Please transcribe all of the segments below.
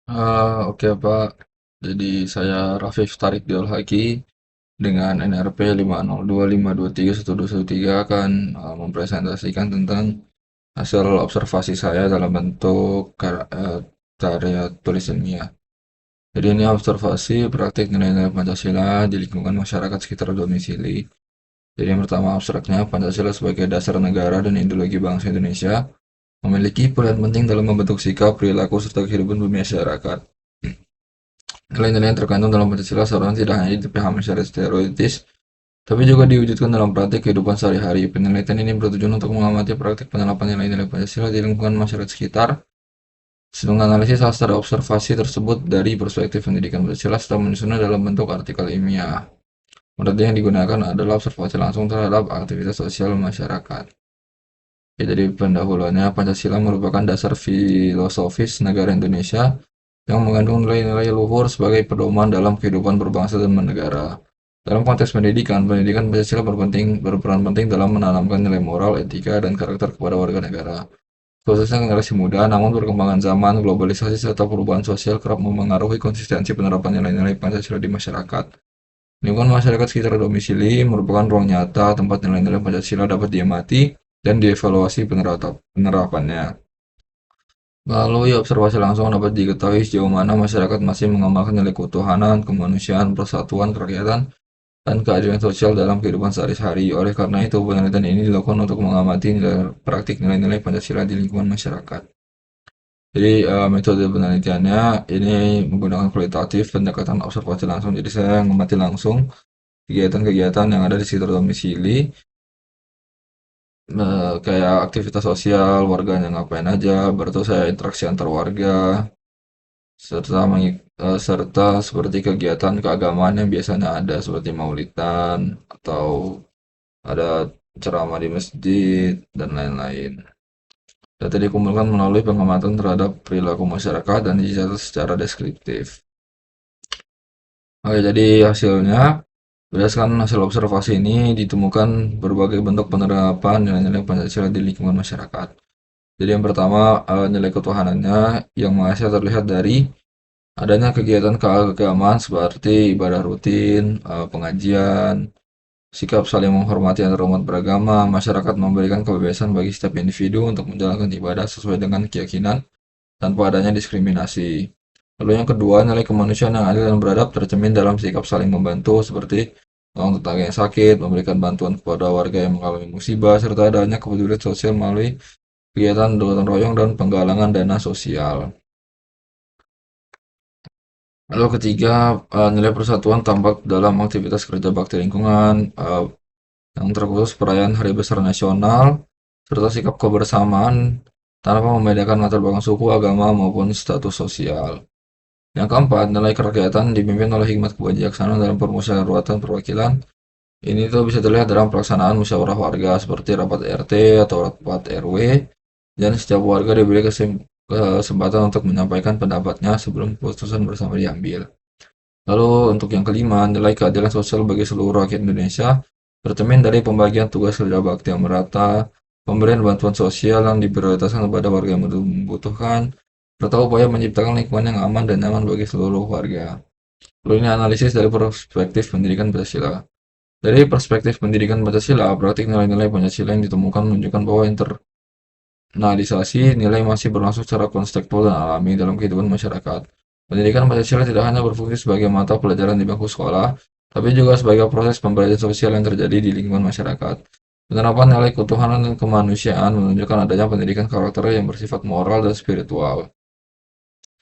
Oke Pak, jadi saya Rafif Tarik Diol Haki dengan NRP 502523123 akan mempresentasikan tentang hasil observasi saya dalam bentuk karya tulis ilmiah. Jadi ini observasi praktik nilai-nilai Pancasila di lingkungan masyarakat sekitar domisili. Jadi yang pertama abstraknya, Pancasila sebagai dasar negara dan ideologi bangsa Indonesia memiliki peran penting dalam membentuk sikap, perilaku, serta kehidupan bermasyarakat. Nilai-nilai yang terkandung dalam Pancasila seharusnya tidak hanya dipahami secara teoritis, tapi juga diwujudkan dalam praktik kehidupan sehari-hari. Penelitian ini bertujuan untuk mengamati praktik penerapan nilai-nilai Pancasila di lingkungan masyarakat sekitar, menganalisis hasil observasi tersebut dari perspektif pendidikan Pancasila serta menyusunnya dalam bentuk artikel ilmiah. Metode yang digunakan adalah observasi langsung terhadap aktivitas sosial masyarakat. Ya, jadi pendahuluannya Pancasila merupakan dasar filosofis negara Indonesia yang mengandung nilai-nilai luhur sebagai pedoman dalam kehidupan berbangsa dan bernegara. Dalam konteks pendidikan, pendidikan Pancasila berperan penting dalam menanamkan nilai moral, etika, dan karakter kepada warga negara. Khususnya generasi muda, namun perkembangan zaman, globalisasi, serta perubahan sosial kerap memengaruhi konsistensi penerapan nilai-nilai Pancasila di masyarakat. Lingkungan masyarakat sekitar domisili merupakan ruang nyata tempat nilai-nilai Pancasila dapat diamati dan dievaluasi penerapannya. Melalui observasi langsung dapat diketahui sejauh mana masyarakat masih mengamalkan nilai keutuhanan, kemanusiaan, persatuan, kerakyatan, dan keadilan sosial dalam kehidupan sehari-hari. Oleh karena itu, penelitian ini dilakukan untuk mengamati praktik nilai-nilai Pancasila di lingkungan masyarakat. Jadi, metode penelitiannya ini menggunakan kualitatif pendekatan observasi langsung. Jadi, saya mengamati langsung kegiatan-kegiatan yang ada di sekitar domisili, kayak aktivitas sosial, warganya ngapain aja, berarti saya interaksi antar warga, serta seperti kegiatan keagamaan yang biasanya ada seperti maulidan atau ada ceramah di masjid dan lain-lain. Data dikumpulkan melalui pengamatan terhadap perilaku masyarakat dan dicatat secara deskriptif. Oke, jadi hasilnya berdasarkan hasil observasi ini ditemukan berbagai bentuk penerapan nilai-nilai Pancasila di lingkungan masyarakat. Jadi yang pertama nilai ketuhanannya yang masih terlihat dari adanya kegiatan keagamaan seperti ibadah rutin, pengajian, sikap saling menghormati antarumat beragama, masyarakat memberikan kebebasan bagi setiap individu untuk menjalankan ibadah sesuai dengan keyakinan tanpa adanya diskriminasi. Lalu yang kedua, nilai kemanusiaan yang adil dan beradab tercermin dalam sikap saling membantu seperti menolong tetangga yang sakit, memberikan bantuan kepada warga yang mengalami musibah, serta adanya kepedulian sosial melalui kegiatan gotong royong dan penggalangan dana sosial. Lalu ketiga, nilai persatuan tampak dalam aktivitas kerja bakti lingkungan, yang terkhusus perayaan Hari Besar Nasional, serta sikap kebersamaan tanpa membedakan latar belakang suku, agama, maupun status sosial. Yang keempat, nilai kerakyatan dipimpin oleh hikmat kebijaksanaan dalam permusyawaratan perwakilan. Ini tuh bisa terlihat dalam pelaksanaan musyawarah warga seperti rapat RT atau rapat RW, dan setiap warga diberi kesempatan untuk menyampaikan pendapatnya sebelum keputusan bersama diambil. Lalu untuk yang kelima, nilai keadilan sosial bagi seluruh rakyat Indonesia bercermin dari pembagian tugas kerja bakti yang merata, pemberian bantuan sosial yang diprioritaskan kepada warga yang membutuhkan, serta upaya menciptakan lingkungan yang aman dan nyaman bagi seluruh warga. Lalu ini analisis dari perspektif pendidikan Pancasila. Dari perspektif pendidikan Pancasila, praktik nilai-nilai Pancasila yang ditemukan menunjukkan bahwa internalisasi nilai masih berlangsung secara konstekstual dan alami dalam kehidupan masyarakat. Pendidikan Pancasila tidak hanya berfungsi sebagai mata pelajaran di bangku sekolah, tapi juga sebagai proses pembelajaran sosial yang terjadi di lingkungan masyarakat. Penerapan nilai keutuhanan dan kemanusiaan menunjukkan adanya pendidikan karakter yang bersifat moral dan spiritual.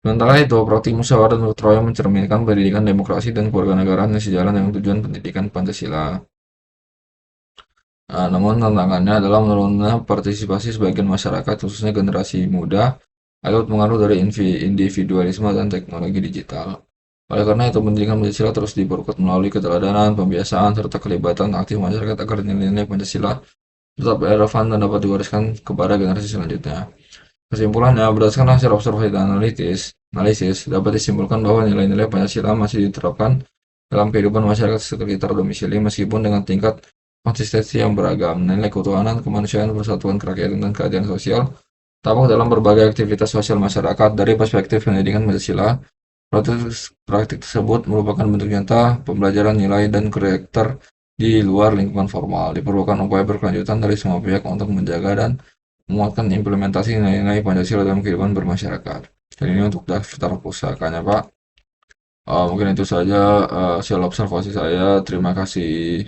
Sementara itu, praktik musyawarah dan gotong royong mencerminkan pendidikan demokrasi dan kewarganegaraan yang sejalan dengan tujuan pendidikan Pancasila. Namun tantangannya adalah menurunnya partisipasi sebagian masyarakat, khususnya generasi muda, akibat pengaruh dari individualisme dan teknologi digital. Oleh karena itu, pendidikan Pancasila terus diperkuat melalui keteladanan, pembiasaan, serta kelibatan aktif masyarakat agar nilai-nilai Pancasila tetap relevan dan dapat diwariskan kepada generasi selanjutnya. Kesimpulannya, berdasarkan hasil observasi dan analisis dapat disimpulkan bahwa nilai-nilai Pancasila masih diterapkan dalam kehidupan masyarakat sekitar domisili meskipun dengan tingkat konsistensi yang beragam. Nilai keutuhanan, kemanusiaan, persatuan kerakyatan, dan keadilan sosial tampak dalam berbagai aktivitas sosial masyarakat. Dari perspektif pendidikan Pancasila, praktik tersebut merupakan bentuk nyata pembelajaran nilai dan karakter di luar lingkungan formal. Diperlukan upaya berkelanjutan dari semua pihak untuk menjaga dan menguatkan implementasi nilai-nilai Pancasila dalam kehidupan bermasyarakat. Dan ini untuk daftar pusakanya, Pak. Mungkin itu saja hasil observasi saya. Terima kasih.